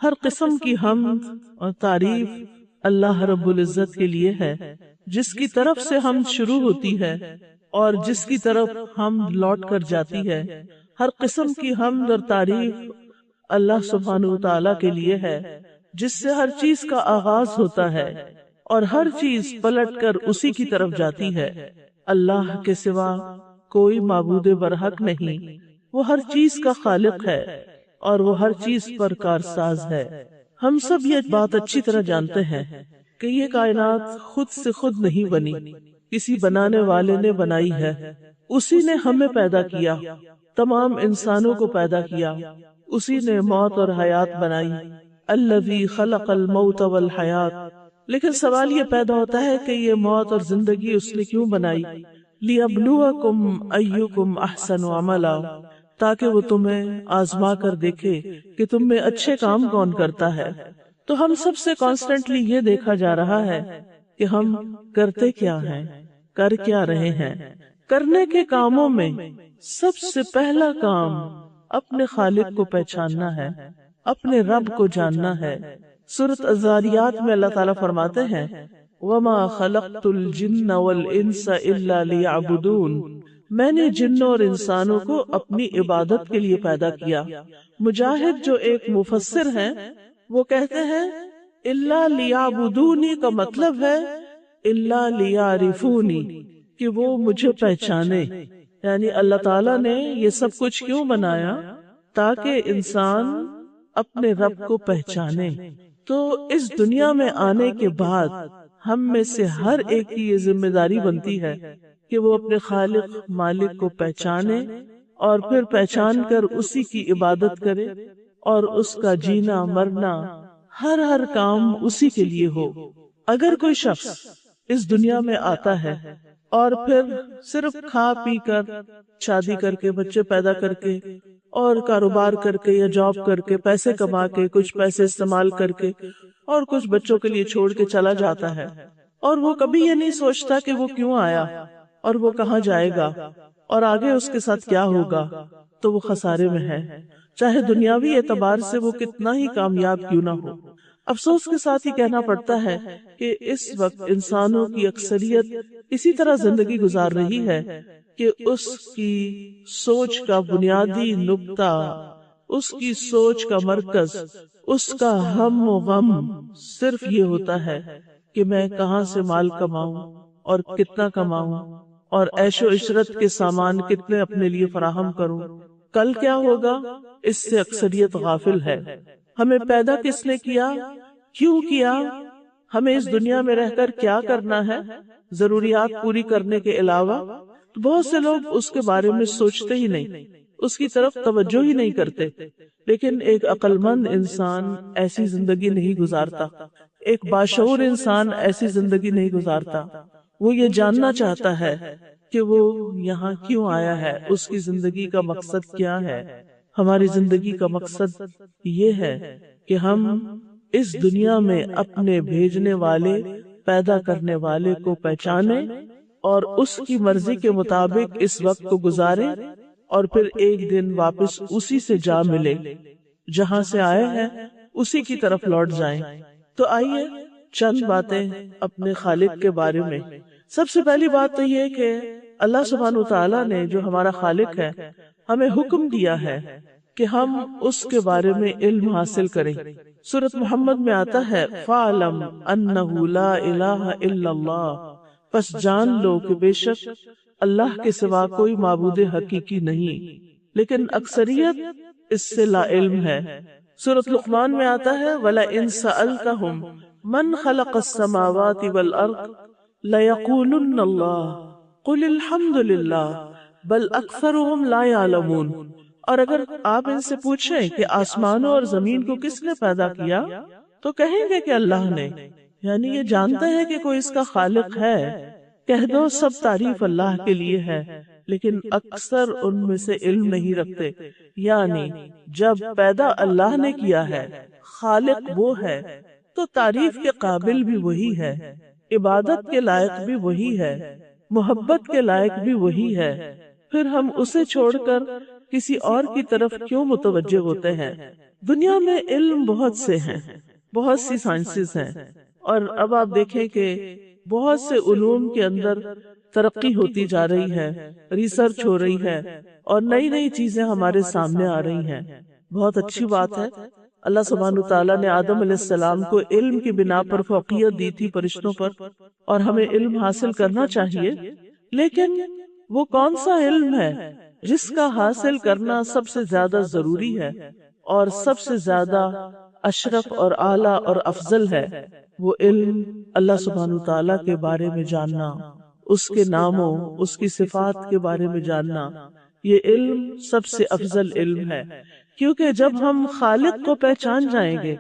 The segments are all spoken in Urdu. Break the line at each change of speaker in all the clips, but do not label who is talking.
ہر قسم کی حمد اور تعریف اللہ رب العزت کے لیے ہے، جس کی طرف سے حمد شروع ہوتی ہے اور جس کی طرف حمد لوٹ کر جاتی ہے۔ ہر قسم کی حمد اور تعریف اللہ سبحانہ وتعالی کے لیے ہے، جس سے ہر چیز کا آغاز ہوتا ہے اور ہر چیز پلٹ کر اسی کی طرف جاتی ہے۔ اللہ کے سوا کوئی معبود برحق نہیں، وہ ہر چیز کا خالق ہے اور وہ ہر چیز پر کارساز ہے۔ ہم سب یہ بات اچھی طرح جانتے ہیں کہ یہ کائنات خود سے خود نہیں بنی، کسی بنانے والے نے بنائی ہے۔ اسی نے ہمیں پیدا کیا، تمام انسانوں کو پیدا کیا، اسی نے موت اور حیات بنائی۔ الذی خلق الموت والحیات۔ لیکن سوال یہ پیدا ہوتا ہے کہ یہ موت اور زندگی اس نے کیوں بنائی؟ لیبلوکم ایکم احسن عملا، تاکہ وہ تمہیں آزما کر دیکھے کہ تم میں اچھے کام کون کرتا ہے۔ تو ہم سب سے کانسٹنٹلی یہ دیکھا جا رہا ہے کہ ہم کرتے کیا ہیں، کر کیا رہے ہیں۔ کرنے کے کاموں میں سب سے پہلا کام اپنے خالق کو پہچاننا ہے، اپنے رب کو جاننا ہے۔ سورۃ الذاریات میں اللہ تعالیٰ فرماتے ہیں وَمَا خَلَقْتُ الْجِنَّ وَالْإِنسَ إِلَّا لِيَعْبُدُونَ، میں نے جنوں اور انسانوں کو اپنی عبادت کے لیے پیدا کیا۔ مجاہد جو ایک مفسر ہیں وہ کہتے ہیں إِلَّا لِيَعْبُدُونِ کا مطلب ہے إِلَّا لِيَعْرِفُونِ، کہ وہ مجھے پہچانے۔ یعنی اللہ تعالیٰ نے یہ سب کچھ کیوں بنایا؟ تاکہ انسان اپنے رب کو پہچانے۔ تو اس دنیا میں آنے کے بعد ہم میں سے ہر ایک کی یہ ذمہ داری بنتی ہے کہ وہ اپنے خالق مالک کو پہچانے اور پھر پہچان کر اسی کی عبادت کرے اور اس کا جینا مرنا ہر کام اسی کے لیے ہو۔ اگر کوئی شخص اس دنیا میں آتا ہے اور پھر صرف کھا پی کر، شادی کر کے، بچے پیدا کر کے اور کاروبار کر کے یا جاب کر کے، پیسے کما کے، کچھ پیسے استعمال کر کے اور کچھ بچوں کے لیے چھوڑ کے چلا جاتا ہے، اور وہ کبھی یہ نہیں سوچتا کہ وہ کیوں آیا اور وہ کہاں جائے گا اور آگے اس کے ساتھ کیا ہوگا، تو وہ خسارے میں ہے، چاہے دنیاوی اعتبار سے وہ کتنا ہی کامیاب کیوں نہ ہو۔ افسوس کے ساتھ ہی کہنا پڑتا ہے کہ اس وقت انسانوں کی اکثریت اسی طرح زندگی گزار رہی ہے کہ اس کی سوچ کا بنیادی نقطہ، اس کی سوچ کا مرکز، اس کا ہم و غم صرف یہ ہوتا ہے کہ میں کہاں سے مال کماؤں اور کتنا کماؤں اور عیش و عشرت کے سامان کتنے اپنے لیے فراہم کروں، کل کیا ہوگا، اس سے اکثریت غافل ہے۔ ہمیں پیدا کس نے کیا، کیوں کیا، ہمیں اس دنیا میں رہ کر کیا کرنا ہے، ضروریات پوری کرنے کے علاوہ؟ بہت سے لوگ اس کے بارے میں سوچتے ہی نہیں، اس کی طرف توجہ ہی نہیں کرتے۔ لیکن ایک عقل مند انسان ایسی زندگی نہیں گزارتا، ایک باشعور انسان ایسی زندگی نہیں گزارتا۔ وہ یہ جاننا چاہتا ہے کہ وہ یہاں کیوں آیا ہے، اس کی زندگی کا مقصد کیا ہے۔ ہماری زندگی کا مقصد یہ ہے کہ ہم اس دنیا میں اپنے بھیجنے والے، پیدا کرنے والے کو پہچانیں اور اس کی مرضی کے مطابق اس وقت کو گزاریں اور پھر ایک دن واپس اسی سے جا ملے، جہاں سے آئے ہیں اسی کی طرف لوٹ جائیں۔ تو آئیے چند باتیں اپنے خالق کے بارے میں۔ سب سے پہلی بات تو یہ کہ اللہ سبحانہ وتعالیٰ نے جو ہمارا خالق ہے ہمیں حکم دیا ہے کہ ہم اس کے بارے میں علم حاصل کریں۔ سورۃ محمد میں آتا ہے فَاعْلَمْ أَنَّهُ لَا إِلَٰهَ إِلَّا اللَّهُ، پس جان لو کہ بے شک اللہ کے سوا کوئی معبود حقیقی نہیں، لیکن اکثریت اس سے لا علم ہے۔ سورۃ لقمان میں آتا ہے وَلَئِن سَأَلْتَهُمْ مَنْ خَلَقَ السَّمَاوَاتِ وَالْأَرْضَ لَيَقُولُنَّ اللَّهُ قُلِ الْحَمْدُ لِلَّهِ بَلْ أَكْثَرُهُمْ لَا يَعْلَمُونَ۔ اور اگر آپ ان سے پوچھیں کہ آسمانوں اور زمین کو کس نے پیدا کیا، تو کہیں گے کہ اللہ نے، یعنی یہ جانتے ہیں کہ کوئی اس کا خالق ہے۔ کہہ دو سب تعریف اللہ کے لیے ہے، لیکن اکثر ان میں سے علم نہیں رکھتے۔ یعنی جب پیدا اللہ نے کیا ہے، خالق وہ ہے، تو تعریف کے قابل بھی وہی ہے، عبادت کے لائق بھی وہی ہے، محبت کے لائق بھی وہی ہے۔ پھر ہم اسے چھوڑ کر کسی اور کی طرف کیوں متوجہ ہوتے ہیں؟ دنیا میں علم بہت سے ہیں، بہت سی سائنسز ہیں، اور اب آپ دیکھیں کہ بہت سے علوم کے اندر ترقی ہوتی جا رہی ہے، ریسرچ ہو رہی ہے، اور نئی نئی چیزیں ہمارے سامنے آ رہی ہیں۔ بہت اچھی بات ہے، اللہ سبحانہ تعالیٰ نے آدم علیہ السلام کو علم کی بنا پر فوقیت دی تھی فرشتوں پر، اور ہمیں علم حاصل کرنا چاہیے، لیکن وہ کون سا علم ہے جس کا حاصل کرنا سب سے زیادہ ضروری ہے اور سب سے زیادہ اشرف اور اعلیٰ اور افضل ہے؟ وہ علم اللہ سبحانہ تعالیٰ کے بارے میں جاننا، اس کے ناموں، اس کی صفات کے بارے میں جاننا، یہ علم سب سے افضل علم ہے، کیونکہ جب ہم خالق کو پہچان جائیں گے،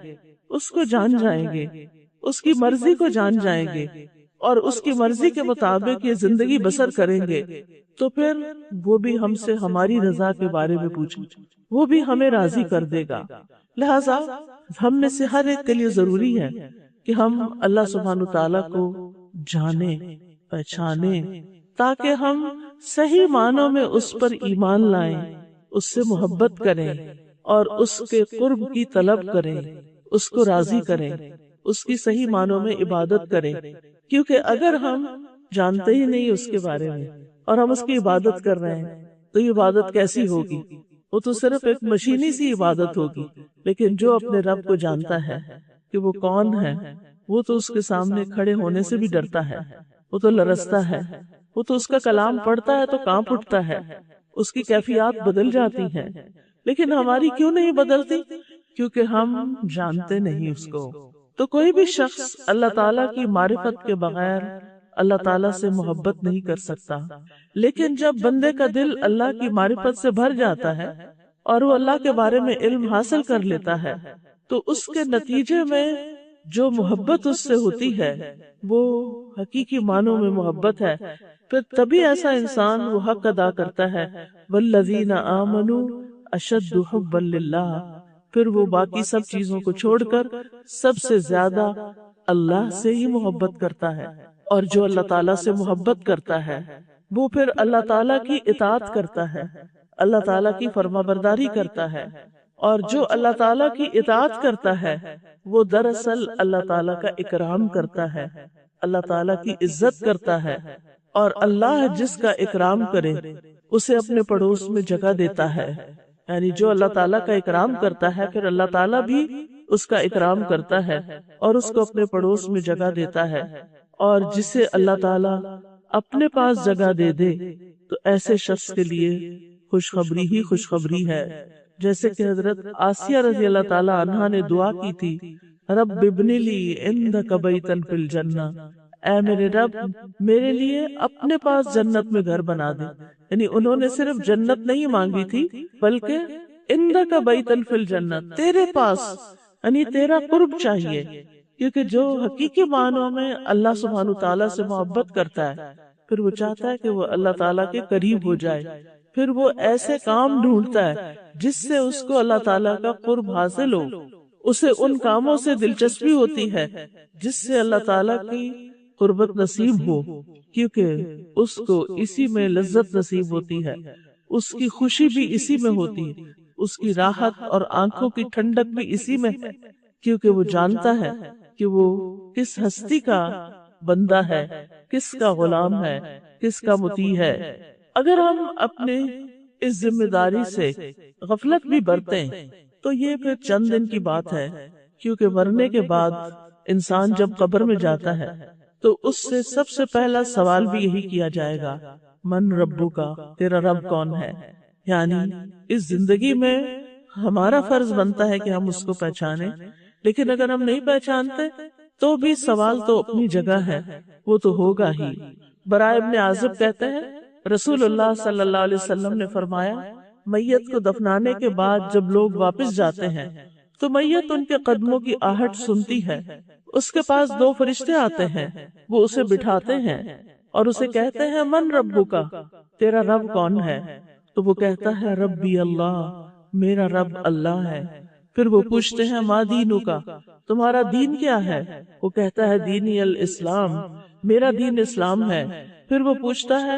اس کو جان جائیں گے، اس کی مرضی کو جان جائیں گے، اور اس کی مرضی کے مطابق یہ زندگی بسر کریں گے، تو پھر وہ بھی ہم سے ہماری رضا کے بارے میں پوچھیں، وہ بھی ہمیں راضی کر دے گا۔ لہٰذا ہم میں سے ہر ایک کے لیے ضروری ہے کہ ہم اللہ سبحانہ تعالیٰ کو جانیں، پہچانیں، تاکہ ہم صحیح معنوں میں اس پر ایمان لائیں، اس سے محبت کریں اور اس کے قرب کی طلب کریں، اس کو راضی کریں، اس کی صحیح معنوں میں عبادت کریں، کیونکہ اگر ہم جانتے ہی نہیں اس کے بارے میں اور ہم اس کی عبادت کر رہے ہیں تو یہ عبادت کیسی ہوگی؟ وہ تو صرف ایک مشینی سی عبادت ہوگی۔ لیکن جو اپنے رب کو جانتا ہے کہ وہ کون ہے، وہ تو اس کے سامنے کھڑے ہونے سے بھی ڈرتا ہے، وہ تو لرزتا ہے، وہ تو اس کا کلام پڑھتا ہے تو کانپ اٹھتا ہے، اس کی کیفیات بدل جاتی ہیں۔ لیکن ہماری کیوں نہیں بدلتی؟ کیونکہ ہم جانتے نہیں اس کو۔ تو کوئی بھی شخص اللہ تعالیٰ کی معرفت کے بغیر اللہ تعالیٰ سے محبت نہیں کر سکتا، لیکن جب بندے کا دل اللہ کی معرفت سے بھر جاتا ہے اور وہ اللہ کے بارے میں علم حاصل کر لیتا ہے، تو اس کے نتیجے میں جو محبت اس سے ہوتی ہے وہ حقیقی معنوں میں محبت ہے۔ پھر تبھی ایسا انسان وہ حق ادا کرتا ہے، والذین آمنوا اشد حبا للہ، پھر وہ باقی سب چیزوں کو چھوڑ کر سب سے زیادہ اللہ سے ہی محبت کرتا ہے۔ اور جو اللہ تعالیٰ سے محبت کرتا ہے وہ پھر اللہ تعالیٰ کی اطاعت کرتا ہے، اللہ تعالیٰ کی فرما برداری کرتا ہے، اور جو اللہ تعالیٰ کی اطاعت کرتا ہے وہ دراصل اللہ تعالیٰ کا اکرام کرتا ہے، اللہ تعالیٰ کی عزت کرتا ہے، اور اللہ جس کا اکرام کرے اسے اپنے پڑوس میں جگہ دیتا ہے۔ یعنی جو اللہ تعالیٰ کا اکرام کرتا ہے پھر اللہ تعالیٰ بھی اس کا اکرام کرتا ہے اور اس کو اپنے پڑوس میں جگہ دیتا ہے، اور جسے اللہ تعالیٰ اپنے پاس جگہ دے دے تو ایسے شخص کے لیے خوشخبری ہی خوشخبری ہے۔ جیسے کہ حضرت آسیہ رضی اللہ تعالیٰ عنہا نے دعا کی تھی، رب ابن لی عندک بیتا فی الجنہ، اے میرے رب میرے لیے اپنے پاس جنت میں گھر بنا دے۔ یعنی انہوں نے صرف جنت نہیں مانگی تھی بلکہ عندک بیتا فی الجنہ، تیرے پاس، یعنی تیرا قرب چاہیے، کیونکہ جو حقیقی معنوں میں اللہ سبحانہ تعالیٰ سے محبت کرتا ہے پھر وہ چاہتا ہے کہ وہ اللہ تعالیٰ کے قریب ہو جائے، پھر وہ ایسے کام ڈھونڈتا ہے جس سے اس کو اللہ تعالیٰ کا قرب حاصل ہو، اسے ان کاموں سے دلچسپی ہوتی ہے جس سے اللہ تعالیٰ کی قربت نصیب ہو، کیونکہ اس کو اسی میں لذت نصیب ہوتی ہے، اس کی خوشی بھی اسی میں ہوتی ہے، اس کی راحت اور آنکھوں کی ٹھنڈک بھی اسی میں ہے، کیونکہ وہ جانتا ہے کہ وہ کس ہستی کا بندہ ہے، کس کا غلام ہے، کس کا مطیع ہے۔ اگر ہم اپنے اس ذمہ داری سے غفلت بھی برتیں تو یہ پھر چند دن کی بات ہے، کیونکہ مرنے کے بعد انسان جب قبر میں جاتا ہے تو اس سے سب سے پہلا سوال بھی یہی کیا جائے گا، من ربک، تیرا رب کون ہے؟ یعنی اس زندگی میں ہمارا فرض بنتا ہے کہ ہم اس کو پہچانیں، لیکن اگر ہم نہیں پہچانتے تو بھی سوال تو اپنی جگہ ہے، وہ تو ہوگا ہی۔ برائے ابن عازب کہتے ہیں رسول اللہ صلی اللہ علیہ وسلم نے فرمایا، میت کو دفنانے کے بعد جب لوگ واپس جاتے ہیں تو میت ان کے قدموں کی آہٹ سنتی ہے، اس کے پاس دو فرشتے آتے ہیں، وہ اسے بٹھاتے ہیں اور اسے کہتے ہیں من ربک، تیرا رب کون ہے؟ تو وہ کہتا ہے ربی اللہ، میرا رب اللہ ہے۔ پھر وہ پوچھتے ہیں ما دینک، تمہارا دین کیا ہے؟ وہ کہتا ہے دینی الاسلام، میرا دین اسلام ہے۔ پھر وہ پوچھتا ہے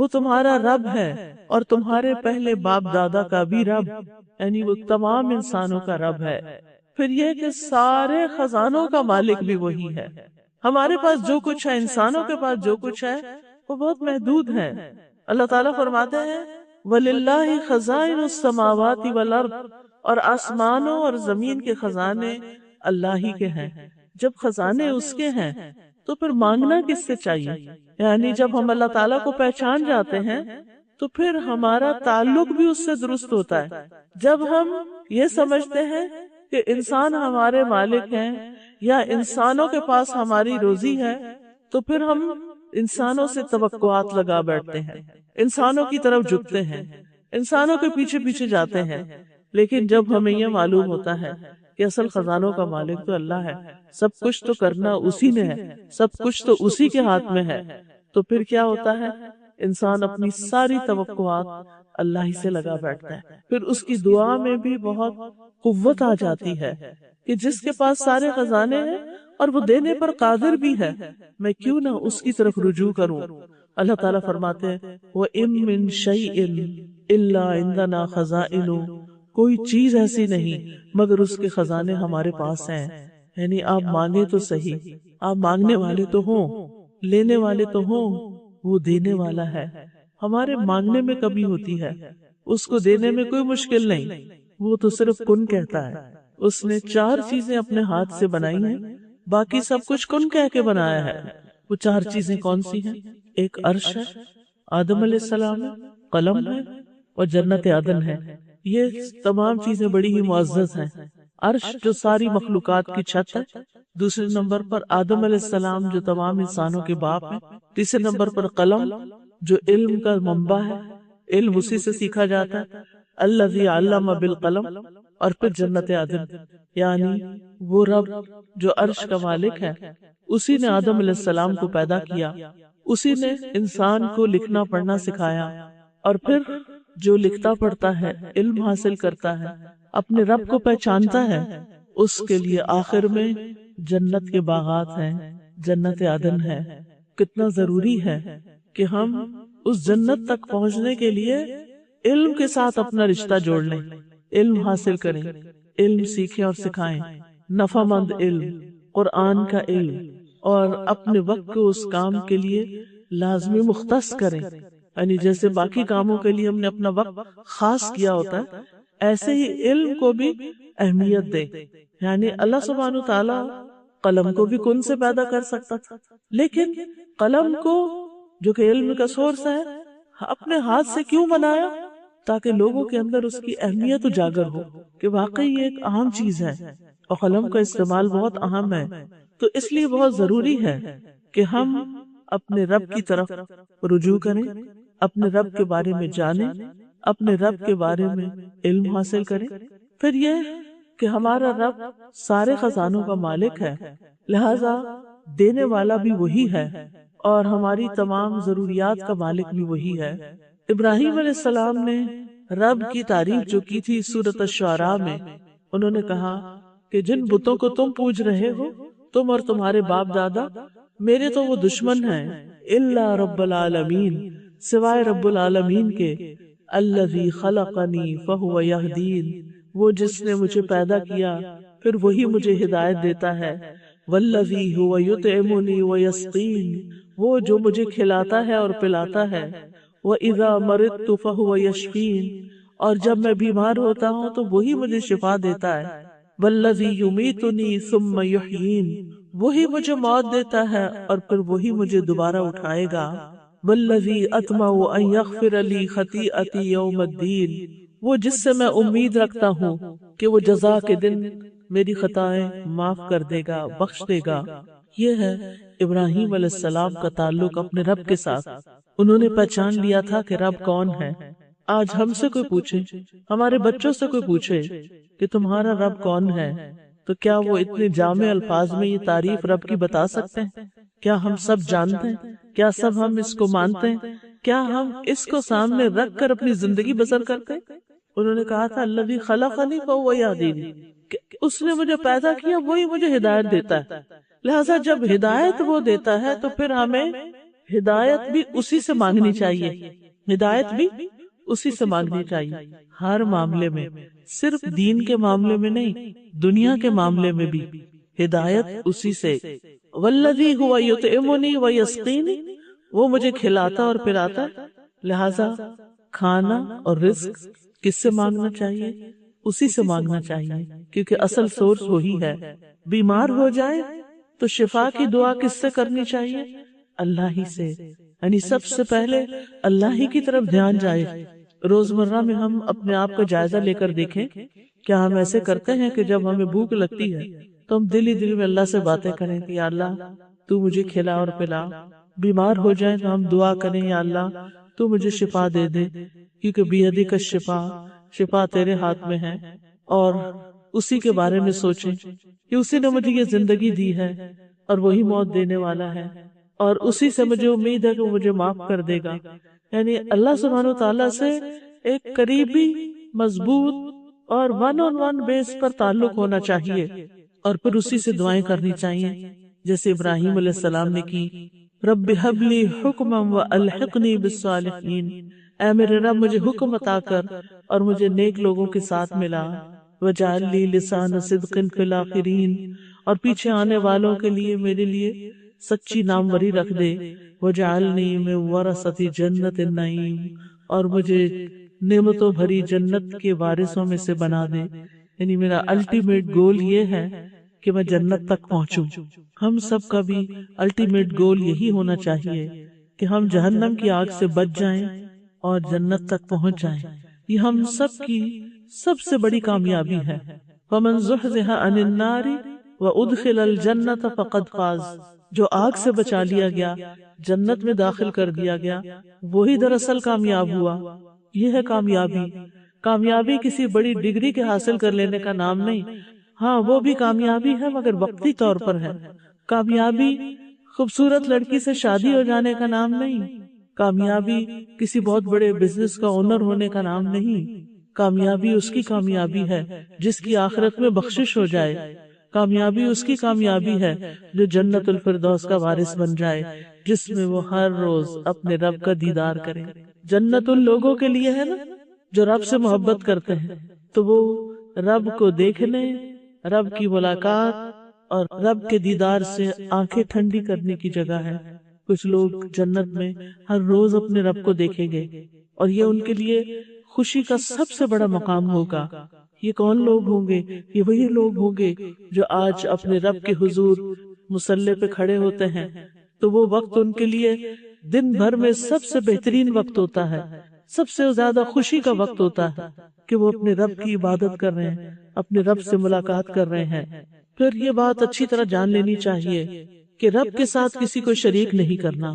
وہ تمہارا رب ہے اور تمہارے پہلے باپ دادا کا بھی رب، یعنی وہ تمام انسانوں کا رب ہے۔ پھر یہ کہ سارے خزانوں کا مالک بھی وہی ہے۔ ہمارے پاس جو کچھ ہے، انسانوں کے پاس جو کچھ ہے، وہ بہت محدود ہے۔ اللہ تعالیٰ فرماتے ہیں وَلِلَّهِ خَزَائِنُ السَّمَاوَاتِ وَالْأَرْضِ، اور آسمانوں اور زمین کے خزانے اللہ ہی کے ہیں۔ جب خزانے اس کے ہیں تو پھر مانگنا کس سے چاہیے؟ یعنی جب ہم اللہ تعالیٰ کو پہچان جاتے ہیں تو پھر ہمارا تعلق بھی اس سے درست ہوتا ہے۔ جب ہم یہ سمجھتے ہیں کہ انسان ہمارے مالک ہیں یا انسانوں کے پاس ہماری روزی ہے، تو پھر ہم انسانوں سے توقعات لگا بیٹھتے ہیں، انسانوں کی طرف جھکتے ہیں، انسانوں کے پیچھے پیچھے جاتے ہیں۔ لیکن جب ہمیں یہ معلوم ہوتا ہے کہ اصل خزانوں کا مالک تو اللہ ہے، سب کچھ تو کرنا اسی نے ہے، سب کچھ تو اسی کے ہاتھ میں ہے، تو پھر کیا ہوتا ہے؟ انسان اپنی ساری توقعات اللہ ہی سے لگا بیٹھتا ہے۔ پھر اس کی دعا میں بھی بہت قوت آ جاتی ہے کہ جس کے پاس سارے خزانے ہیں اور وہ دینے پر قادر بھی ہے، میں کیوں نہ اس کی طرف رجوع کروں۔ اللہ تعالیٰ فرماتے ہیں وَإِن مِّن شَيْءٍ إِلَّا عِندَنَا خَزَائِنُهُ، کوئی چیز ایسی نہیں مگر اس کے خزانے ہمارے پاس ہیں۔ یعنی آپ مانگے تو صحیح، آپ مانگنے والے تو ہوں، لینے والے تو ہوں، وہ دینے والا ہے۔ ہمارے مانگنے میں کمی ہوتی ہے، اس کو دینے میں کوئی مشکل نہیں، وہ تو صرف کن کہتا ہے۔ اس نے 4 چیزیں اپنے ہاتھ سے بنائی ہیں، باقی سب کچھ کن کہہ کے بنایا ہے۔ وہ 4 چیزیں کون سی ہیں؟ ایک عرش ہے، آدم علیہ السلام ہے، قلم ہے اور جنت عدن ہے۔ یہ تمام چیزیں بڑی ہی معزز ہیں۔ عرش جو ساری مخلوقات کی چھت ہے، دوسرے نمبر پر آدم علیہ السلام جو تمام انسانوں کے باپ ہیں، تیسرے نمبر پر قلم جو علم کا منبع ہے، علم اسی سے سیکھا جاتا ہے، الذی علم بالقلم، اور پھر جنت عدن، یعنی وہ رب جو عرش کا مالک ہے، اسی نے آدم علیہ السلام کو پیدا کیا، اسی نے انسان کو لکھنا پڑھنا سکھایا، اور پھر جو لکھتا پڑھتا ہے، علم حاصل کرتا ہے، اپنے رب کو پہچانتا ہے، اس کے لیے آخر میں جنت کے باغات ہیں، جنت عدن ہے۔ کتنا ضروری ہے کہ ہم اس جنت تک پہنچنے کے لیے علم کے ساتھ اپنا رشتہ جوڑ لیں، علم حاصل کریں، علم سیکھیں اور سکھائیں، نفع مند علم، قرآن کا علم، اور اپنے وقت کو اس کام کے لیے لازمی مختص کریں۔ یعنی جیسے باقی کاموں کے لیے ہم نے اپنا وقت خاص کیا ہوتا ہے، ایسے ہی علم کو بھی اہمیت دیں۔ یعنی اللہ سبحانہ وتعالیٰ قلم کو بھی کن سے پیدا کر سکتا تھا، لیکن قلم کو جو کہ علم کا سورس ہے اپنے ہاتھ سے کیوں بنایا؟ تاکہ لوگوں کے اندر اس کی اہمیت اجاگر ہو کہ واقعی یہ ایک اہم چیز ہے اور قلم کا استعمال بہت اہم ہے۔ تو اس لیے بہت ضروری ہے کہ ہم اپنے رب کی طرف رجوع کریں، اپنے رب کے بارے میں جانیں، اپنے رب کے بارے میں علم حاصل کریں۔ پھر یہ کہ ہمارا رب سارے خزانوں کا مالک ہے، لہذا دینے والا بھی وہی ہے اور ہماری تمام ضروریات کا مالک بھی وہی ہے۔ ابراہیم علیہ السلام نے رب کی تعریف جو کی تھی سورۃ الشعراء میں، انہوں نے کہا کہ جن بتوں کو تم پوج رہے ہو، تم اور تمہارے باپ دادا، میرے تو وہ دشمن ہیں، الا رب العالمین، سوائے رب العالمین کے، الذی خلقنی فہو یہدین، وہ جس نے مجھے پیدا کیا پھر وہی مجھے ہدایت دیتا ہے، والذی هو یطعمنی ویسقین، وہ جو مجھے کھلاتا ہے اور پلاتا ہے، وَإِذَا مَرِضْتُ فَهُوَ يَشْفِينِ، اور جب میں بیمار ہوتا ہوں تو وہی مجھے شفا دیتا ہے، وَالَّذِي يُمِيتُنِي ثُمَّ يُحْيِينِ، وہی مجھے موت دیتا ہے اور پھر وہی مجھے دوبارہ اٹھائے گا، وَالَّذِي أَطْمَعُ أَن يَغْفِرَ لِي خَطِيئَتِي يَوْمَ الدِّينِ، وہ جس سے میں امید رکھتا ہوں کہ وہ جزا کے دن میری خطائیں معاف کر دے گا، بخش دے گا۔ یہ ہے ابراہیم علیہ السلام کا تعلق اپنے رب کے ساتھ۔ انہوں نے پہچان لیا تھا کہ رب کون ہے۔ آج ہم سے کوئی پوچھے، ہمارے بچوں سے کوئی پوچھے کہ تمہارا رب کون ہے، تو کیا وہ اتنے جامع الفاظ میں یہ تعریف رب کی بتا سکتے ہیں؟ کیا ہم سب جانتے ہیں؟ کیا سب ہم اس کو مانتے ہیں؟ کیا ہم اس کو سامنے رکھ کر اپنی زندگی بسر کرتے ہیں؟ انہوں نے کہا تھا الذی خلقنی فہو یہدینی، کہ اس نے مجھے پیدا کیا وہی مجھے ہدایت دیتا ہے، لہٰذا جب ہدایت وہ دیتا ہے تو پھر ہمیں ہدایت بھی اسی سے مانگنی چاہیے، ہدایت بھی اسی سے مانگنی چاہیے ہر معاملے میں، صرف دین کے معاملے میں نہیں، دنیا کے معاملے میں بھی ہدایت اسی سے۔ والذی هو یطعمنی ویسقینی، وہ مجھے کھلاتا اور پلاتا ہے، لہذا کھانا اور رزق کس سے مانگنا چاہیے؟ اسی سے مانگنا چاہیے، کیونکہ اصل سورس وہی ہے۔ بیمار ہو جائے تو شفا کی دعا کس سے کرنی چاہیے؟ اللہ ہی سے، یعنی سب سے پہلے اللہ ہی کی طرف دھیان جائے۔ روزمرہ میں ہم اپنے آپ کا جائزہ لے کر دیکھیں، کیا ہم ایسے کرتے ہیں کہ جب ہمیں بھوک لگتی ہے تو ہم دل ہی دل میں اللہ سے باتیں کریں کہ یا اللہ تو مجھے کھلا اور پلا، بیمار ہو جائیں تو ہم دعا کریں یا اللہ تو مجھے شفا دے دے، کیونکہ بیدک الشفا، شفا تیرے ہاتھ میں ہے، اور اسی کے بارے میں سوچیں کہ اسی نے مجھے یہ زندگی دی ہے اور وہی موت دینے والا ہے، اور اسی سے مجھے امید ہے کہ وہ مجھے معاف کر دے گا۔ یعنی اللہ سبحانہ وتعالیٰ سے ایک قریبی، مضبوط اور ون آن ون بیس پر تعلق ہونا چاہیے، اور پھر اسی سے دعائیں کرنی چاہیے، جیسے ابراہیم علیہ السلام نے کی، رب ہب لی حکما والحقنی بالصالحین، اے میرے رب مجھے حکم عطا کر اور مجھے نیک لوگوں کے ساتھ ملا، وجعل لی لسان صدق فی الاخرین، اور پیچھے آنے والوں کے لیے میرے لیے سچی ناموری رکھ دے، وجعلنی من ورثۃ جنت النعیم، اور مجھے نعمتوں بھری جنت کے وارثوں میں سے بنا دے۔ یعنی میرا الٹیمیٹ گول یہ ہے کہ میں جنت تک پہنچوں۔ ہم سب کا بھی الٹیمیٹ گول یہی ہونا چاہیے کہ ہم جہنم کی آگ سے بچ جائیں اور جنت تک پہنچ جائیں۔ یہ ہم سب کی سب سے بڑی کامیابی ہے۔ فَمَنْ زُحْزِحَ عَنِ النَّارِ وَأُدْخِلَ الْجَنَّةَ فَقَدْ فَازَ، جو آگ سے بچا لیا گیا، جنت میں داخل کر دیا گیا، وہی دراصل کامیاب ہوا۔ یہ ہے کامیابی۔ کامیابی کسی بڑی ڈگری کے حاصل کر لینے کا نام نہیں، ہاں وہ بھی کامیابی ہے مگر وقتی طور پر ہے۔ کامیابی خوبصورت لڑکی سے شادی ہو جانے کا نام نہیں، کامیابی کسی بہت بڑے بزنس کا اونر ہونے کا نام نہیں۔ کامیابی اس کی کامیابی ہے جس کی آخرت میں بخشش ہو جائے۔ کامیابی اس کی کامیابی ہے جو جنت الفردوس کا وارث بن جائے، جس میں وہ ہر روز اپنے رب کا دیدار کرے۔ جنت ان لوگوں کے لیے ہے نا جو رب سے محبت کرتے ہیں، تو وہ رب کو دیکھنے، رب کی ملاقات اور رب کے دیدار سے آنکھیں ٹھنڈی کرنے کی جگہ ہے۔ کچھ لوگ جنت میں ہر روز اپنے رب کو دیکھیں گے، اور یہ ان کے لیے خوشی کا سب سے بڑا مقام ہوگا۔ یہ کون لوگ ہوں گے؟ یہ وہی لوگ ہوں گے جو آج اپنے رب کے حضور مصلی پہ کھڑے ہوتے ہیں، تو وہ وقت ان کے لیے دن بھر میں سب سے بہترین وقت ہوتا ہے، سب سے زیادہ خوشی کا وقت ہوتا ہے کہ وہ اپنے رب کی عبادت کر رہے ہیں، اپنے رب سے ملاقات کر رہے ہیں۔ پھر یہ بات اچھی طرح جان لینی چاہیے کہ رب کے ساتھ کسی کو شریک نہیں کرنا،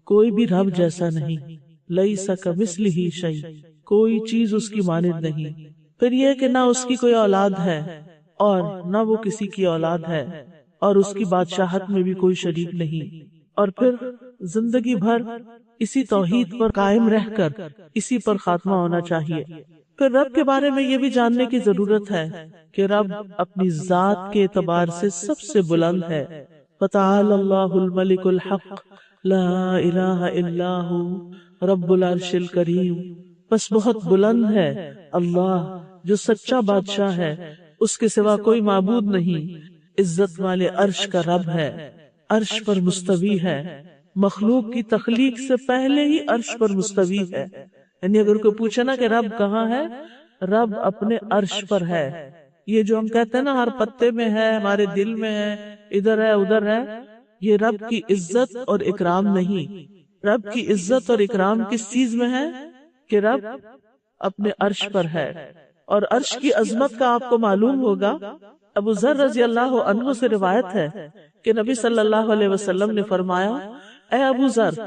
کوئی بھی رب جیسا نہیں، لیس کمثلہ شیء، کوئی چیز اس کی مانند نہیں۔ پھر یہ کہ نہ اس کی کوئی اولاد ہے اور نہ وہ کسی کی اولاد ہے، اور اس کی بادشاہت میں بھی کوئی شریک نہیں، اور پھر زندگی بھر اسی توحید پر قائم رہ کر اسی پر خاتمہ ہونا چاہیے۔ پھر رب کے بارے میں یہ بھی جاننے کی ضرورت ہے کہ رب اپنی ذات کے اعتبار سے سب سے بلند ہے۔ فَتَعَالَى اللَّهُ الْمَلِكُ الْحَقُّ لَا إِلَٰهَ إِلَّا هُوَ رَبُّ الْعَرْشِ الْكَرِيمِ، بس بہت بلند ہے اللہ جو سچا بادشاہ ہے، اس کے سوا کوئی معبود نہیں، عزت والے عرش کا رب ہے، عرش پر مستوی ہے، مخلوق کی تخلیق سے پہلے ہی عرش پر مستوی ہے۔ یعنی اگر کوئی پوچھے نا کہ رب کہاں ہے، رب اپنے عرش پر ہے۔ یہ جو ہم کہتے ہیں نا ہر پتے میں ہے، ہمارے دل میں ہے، ادھر ہے ادھر ہے، یہ رب کی عزت اور اکرام نہیں۔ رب کی عزت اور اکرام کس چیز میں ہے کہ رب اپنے عرش پر ہے۔ اور عرش کی عظمت کا آپ کو معلوم ہوگا، ابو ذر رضی اللہ عنہ سے روایت ہے کہ نبی صلی اللہ علیہ وسلم نے فرمایا، اے ابو ذر،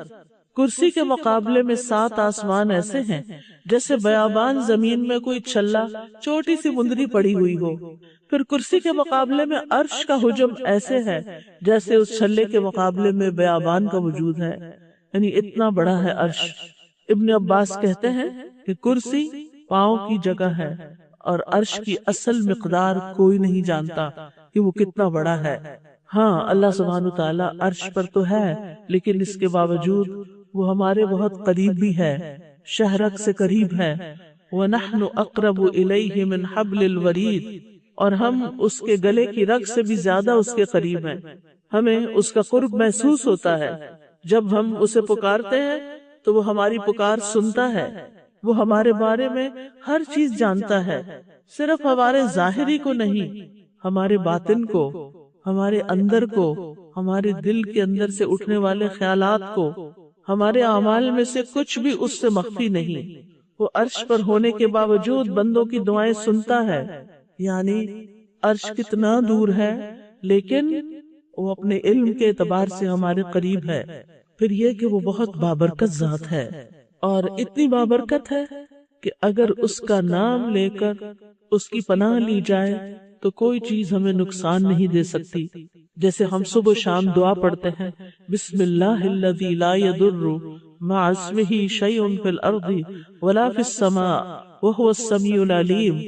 کرسی کے مقابلے میں 7 آسمان ایسے ہیں جیسے بیابان زمین میں کوئی چھلا چھوٹی سی مندری پڑی ہوئی ہو، پھر کرسی کے مقابلے میں عرش کا حجم ایسے ہے جیسے اس چھلے کے مقابلے میں بیابان کا وجود ہے، یعنی اتنا بڑا ہے عرش۔ ابن عباس کہتے ہیں کہ کرسی پاؤں کی جگہ ہے اور عرش کی اصل مقدار کوئی نہیں جانتا کہ وہ کتنا بڑا ہے۔ ہاں اللہ سبحانہ تعالیٰ عرش پر تو ہے، لیکن اس کے باوجود وہ ہمارے بہت قریب بھی ہے، شہرک سے قریب ہے۔ وَنَحْنُ أَقْرَبُ إِلَيْهِ مِنْ حَبْلِ الْوَرِيدِ، اور ہم اس کے گلے کی رگ سے بھی زیادہ اس کے قریب ہیں۔ ہمیں اس کا قرب محسوس ہوتا ہے۔ جب ہم اسے پکارتے ہیں تو وہ ہماری پکار سنتا ہے۔ وہ ہمارے بارے میں ہر چیز جانتا ہے، صرف ہمارے ظاہری کو نہیں، ہمارے باطن کو، ہمارے اندر کو، ہمارے دل کے اندر سے اٹھنے والے خیالات کو، ہمارے اعمال میں سے کچھ بھی اس سے مخفی نہیں۔ وہ عرش پر ہونے کے باوجود بندوں کی دعائیں سنتا ہے، یعنی عرش کتنا دور ہے لیکن وہ اپنے علم کے اعتبار سے ہمارے قریب ہے۔ پھر یہ کہ وہ بہت بابرکت ذات ہے، اور اتنی بابرکت ہے کہ اگر اس کا نام لے کر اس کی پناہ لی جائے تو کوئی چیز ہمیں نقصان نہیں دے سکتی۔ جیسے ہم صبح و شام دعا پڑھتے ہیں، بسم اللہ الذی لا یضر مع اسمہ شیء فی الارض ولا فی السماء وہو السمیع العلیم،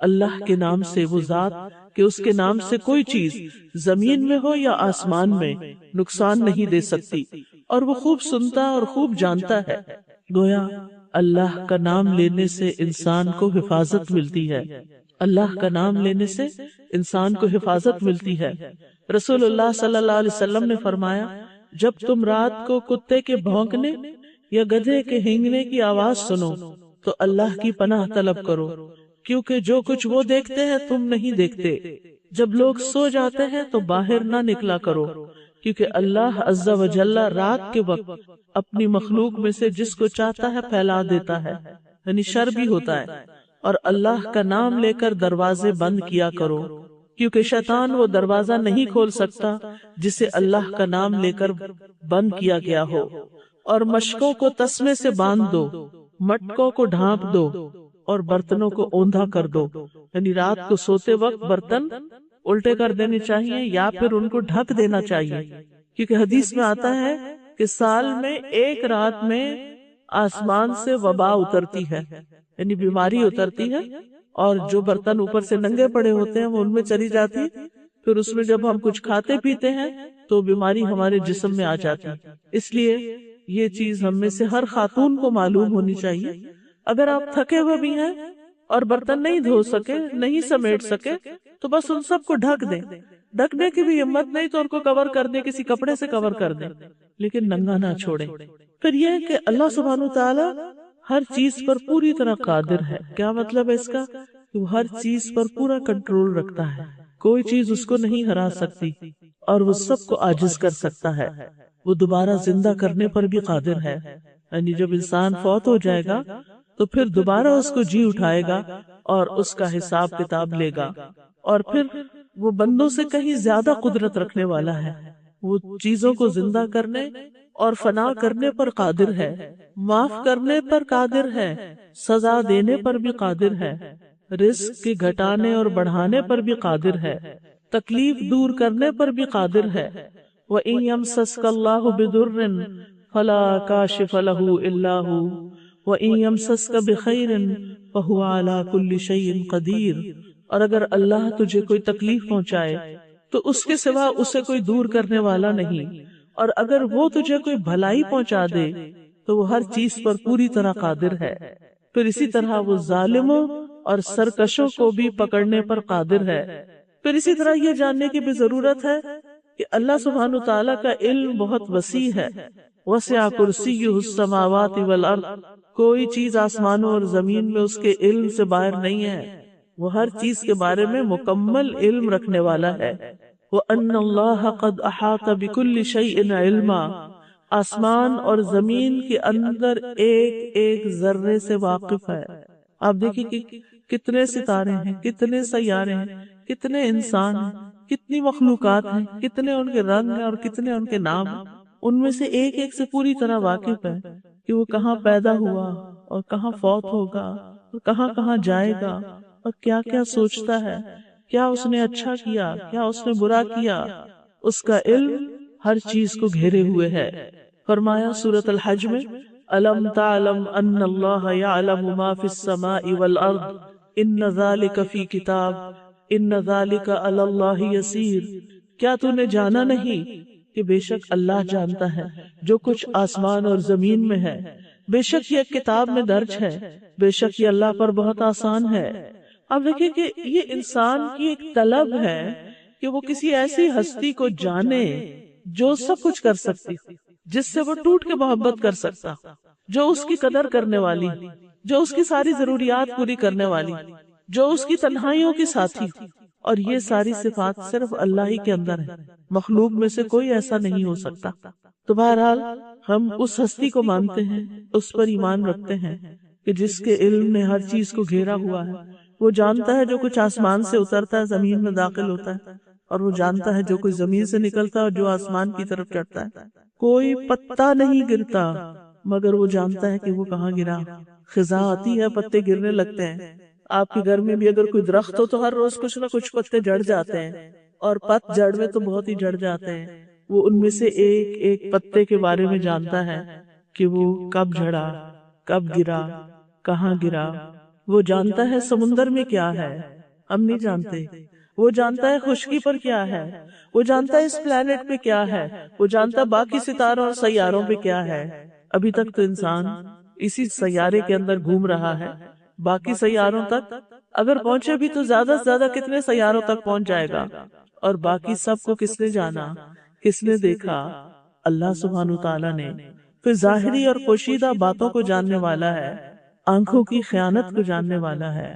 اللہ کے نام سے، وہ ذات کہ اس کے نام سے کوئی چیز زمین میں ہو یا آسمان میں نقصان نہیں دے سکتی، اور وہ خوب سنتا اور خوب جانتا ہے۔ گویا اللہ کا نام لینے سے انسان کو حفاظت ملتی ہے، اللہ کا نام لینے سے انسان کو حفاظت ملتی ہے۔ رسول اللہ صلی اللہ علیہ وسلم نے فرمایا، جب تم رات کو کتے کے بھونکنے یا گدھے کے ہینگنے کی آواز سنو تو اللہ کی پناہ طلب کرو، کیونکہ جو کچھ وہ دیکھتے ہیں تم نہیں دیکھتے۔ جب لوگ سو جاتے ہیں تو باہر نہ نکلا کرو، کیونکہ اللہ عز و جل رات کے وقت اپنی مخلوق میں سے جس کو چاہتا ہے پھیلا دیتا ہے، یعنی شر بھی ہوتا ہے۔ اور اللہ کا نام لے کر دروازے بند کیا کرو، کیونکہ شیطان وہ دروازہ نہیں کھول سکتا جسے اللہ کا نام لے کر بند کیا گیا ہو۔ اور مشکوں کو تسمے سے باندھ دو، مٹکوں کو ڈھانپ دو، اور برتنوں کو اوندھا کر دو، یعنی رات کو سوتے وقت برتن الٹے کر دینے چاہیے یا پھر ان کو ڈھک دینا چاہیے، کیونکہ حدیث میں آتا ہے کہ سال میں ایک رات میں آسمان سے وبا اترتی ہے، یعنی بیماری اترتی ہے، اور جو برتن اوپر سے ننگے پڑے ہوتے ہیں وہ ان میں چلی جاتی، پھر اس میں جب ہم کچھ کھاتے پیتے ہیں تو بیماری ہمارے جسم میں آ جاتی۔ اس لیے یہ چیز ہم میں سے ہر خاتون کو معلوم ہونی چاہیے۔ اگر آپ تھکے ہوئے بھی ہیں اور برتن نہیں دھو سکے، نہیں سمیٹ سکے، تو بس ان سب کو ڈھک دیں۔ ڈھکنے کی بھی ہمت نہیں تو ان کو کور کر دیں، کسی کپڑے سے کور کر دیں، لیکن ننگا نہ چھوڑیں۔ پھر یہ کہ اللہ سبحانہ تعالیٰ ہر چیز پر پوری طرح قادر ہے۔ کیا مطلب ہے اس کا؟ کہ وہ ہر چیز پر پورا کنٹرول رکھتا ہے، کوئی چیز اس کو نہیں ہرا سکتی، اور وہ سب کو عاجز کر سکتا ہے۔ وہ دوبارہ زندہ کرنے پر بھی قادر ہے، یعنی جب انسان فوت ہو جائے گا تو پھر دوبارہ اس کو جی اٹھائے گا اور اس کا حساب کتاب لے گا، اور پھر وہ بندوں سے کہیں زیادہ قدرت رکھنے والا ہے۔ وہ چیزوں کو زندہ کرنے اور فنا کرنے پر قادر ہے، معاف کرنے پر قادر ہے، سزا دینے پر بھی قادر ہے، رزق کے گھٹانے اور بڑھانے پر بھی قادر ہے، تکلیف دور کرنے پر بھی قادر ہے۔ وَإِن يَمْسَسْكَ اللَّهُ بِضُرٍّ فَلَا كَاشِفَ لَهُ إِلَّا هُوَ وَإِن يَمْسَسْكَ بِخَيْرٍ فَهُوَ عَلَى كُلِّ شَيْءٍ قَدِيرٌ، اور اگر اللہ تجھے کوئی تکلیف پہنچائے تو اس کے سوا اسے کوئی دور کرنے والا نہیں، اور اگر وہ تجھے کوئی بھلائی پہنچا دے تو وہ ہر چیز پر پوری طرح قادر ہے۔ پھر اسی طرح وہ ظالموں اور سرکشوں کو بھی پکڑنے پر قادر ہے۔ پھر اسی طرح یہ جاننے کی بھی ضرورت ہے کہ اللہ سبحانہ تعالیٰ کا علم بہت وسیع ہے۔ وسع کرسیہ السماوات والارض، کوئی چیز آسمانوں اور زمین میں اس کے علم سے باہر نہیں ہے، وہ ہر چیز کے بارے میں مکمل علم رکھنے والا ہے۔ وَأَنَّ اللَّهَ قَدْ أَحَاطَ بِكُلِّ شَيْءٍ عِلْمًا، آسمان اور زمین کے اندر ایک ایک ذرے سے واقف ہے۔ آپ دیکھیں کہ کتنے ستارے ہیں، کتنے سیارے ہیں، کتنے انسان ہیں، کتنی مخلوقات ہیں، کتنے ان کے رنگ ہیں اور کتنے ان کے نام ہیں، ان میں سے ایک ایک سے پوری طرح واقف ہے کہ وہ کہاں پیدا ہوا اور کہاں فوت ہوگا اور کہاں کہاں جائے گا اور کیا کیا سوچتا ہے، کیا اس نے اچھا کیا، کیا اس نے برا کیا۔ اس کا علم ہر چیز کو گھیرے ہوئے ہے۔ فرمایا سورۃ الحج میں، أَلَمْ تَعْلَمْ أَنَّ اللَّهَ يَعْلَمُ مَا فِي السَّمَاءِ وَالْأَرْضِ إِنَّ ذَلِكَ فِي كِتَابٍ إِنَّ ذَلِكَ عَلَى اللَّهِ يَسِيرٌ، کیا تو نے جانا نہیں کہ بے شک اللہ جانتا ہے جو کچھ آسمان اور زمین میں ہے، بے شک یہ کتاب میں درج ہے، بے شک یہ اللہ پر بہت آسان ہے۔ اب دیکھیں کہ یہ انسان کی ایک طلب ہے کہ وہ کسی ایسی ہستی کو جانے جو سب کچھ کر سکتی، جس سے وہ ٹوٹ کے محبت کر سکتا، جو اس کی قدر کرنے والی، جو اس کی ساری ضروریات پوری کرنے والی، جو اس کی تنہائیوں کی ساتھی، اور یہ ساری صفات صرف اللہ ہی کے اندر ہے، مخلوق میں سے کوئی ایسا نہیں ہو سکتا۔ تو بہرحال ہم اس ہستی کو مانتے ہیں، اس پر ایمان رکھتے ہیں کہ جس کے علم نے ہر چیز کو گھیرا ہوا ہے، وہ جانتا ہے جو کچھ آسمان سے اترتا ہے زمین میں داخل ہوتا ہے، اور وہ جانتا ہے جو کچھ زمین سے نکلتا ہے اور جو آسمان کی طرف چڑھتا ہے۔ کوئی پتا نہیں گرتا مگر وہ جانتا ہے کہ وہ کہاں گرا۔ خزاں آتی ہے، پتے گرنے لگتے ہیں۔ آپ کے گھر میں بھی اگر کوئی درخت ہو تو ہر روز کچھ نہ کچھ پتے جڑ جاتے ہیں، اور پت جڑ میں تو بہت ہی جڑ جاتے ہیں۔ وہ ان میں سے ایک ایک پتے کے بارے میں جانتا ہے کہ وہ کب جھڑا، کب گرا، کہاں گرا۔ وہ جانتا ہے سمندر میں کیا ہے، ہم نہیں جانتے۔ وہ جانتا ہے خشکی پر کیا ہے، وہ جانتا ہے اس پلانٹ پہ کیا ہے، وہ جانتا ہے باقی ستاروں اور سیاروں پہ کیا ہے۔ ابھی تک تو انسان اسی سیارے کے اندر گھوم رہا ہے، باقی سیاروں تک اگر پہنچے بھی تو زیادہ سے زیادہ کتنے سیاروں تک پہنچ جائے گا، اور باقی سب کو کس نے جانا، کس نے دیکھا؟ اللہ سبحانہ تعالیٰ نے۔ پھر ظاہری اور پوشیدہ باتوں کو جاننے والا ہے، آنکھوں کی خیانت کو جاننے والا ہے۔